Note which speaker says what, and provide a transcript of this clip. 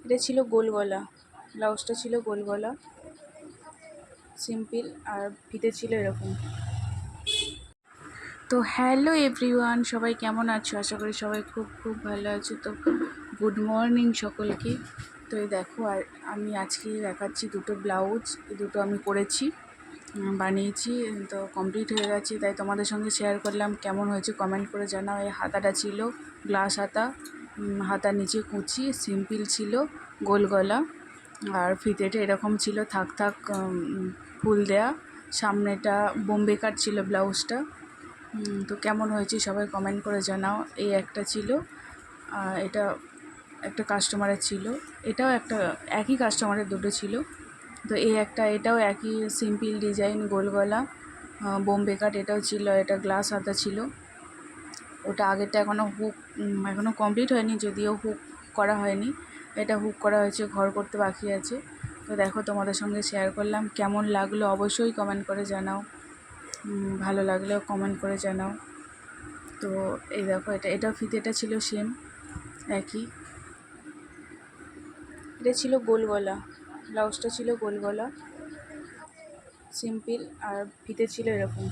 Speaker 1: এটা ছিল গোল গলা, ব্লাউজটা ছিল গোল গলা, সিম্পল, আর ফিতে ছিল এরকম। তো হ্যালো এভরিওয়ান, সবাই কেমন আছো? আশা করি সবাই খুব খুব ভালো আছো। তো গুড মর্নিং সকলকে। তো এই দেখো, আর আমি আজকে দেখাচ্ছি দুটো ব্লাউজ। এই দুটো আমি করেছি, বানিয়েছি, তো কমপ্লিট হয়ে গেছে, তাই তোমাদের সঙ্গে শেয়ার করলাম। কেমন হয়েছে কমেন্ট করে জানাও। এই হাতাটা ছিল গ্লাস হাতা, হাতার নিচে কুচি, সিম্পল ছিল, গোল গলা, আর ফিতেটা এরকম ছিল থাক থাক ফুল দেয়া, সামনেটা বোম্বে কাট ছিল ব্লাউজটা। তো কেমন হয়েছে সবাই কমেন্ট করে জানাও। এই একটা ছিল, এটা একটা কাস্টমারের ছিল, এটাও একটা একই কাস্টমারের দুটো ছিল। তো এই একটা, এটাও একই সিম্পল ডিজাইন, গোল গলা, বোম্বে কাট, এটাও ছিল, এটা গ্লাস হাতা ছিল। ওটা আগেরটা এখনও কমপ্লিট হয়নি, যদিও হুক করা হয়নি। এটা হুক করা হয়েছে, ঘর করতে বাকি আছে। তো দেখো, তোমাদের সঙ্গে শেয়ার করলাম। কেমন লাগলো অবশ্যই কমেন্ট করে জানাও, ভালো লাগলেও কমেন্ট করে জানাও। তো এই দেখো, এটাও ফিতেটা ছিল সেম একই। এটা ছিল গোল গলা, ব্লাউজটা ছিল গোল গলা, সিম্পল, আর ফিতে ছিল এরকম।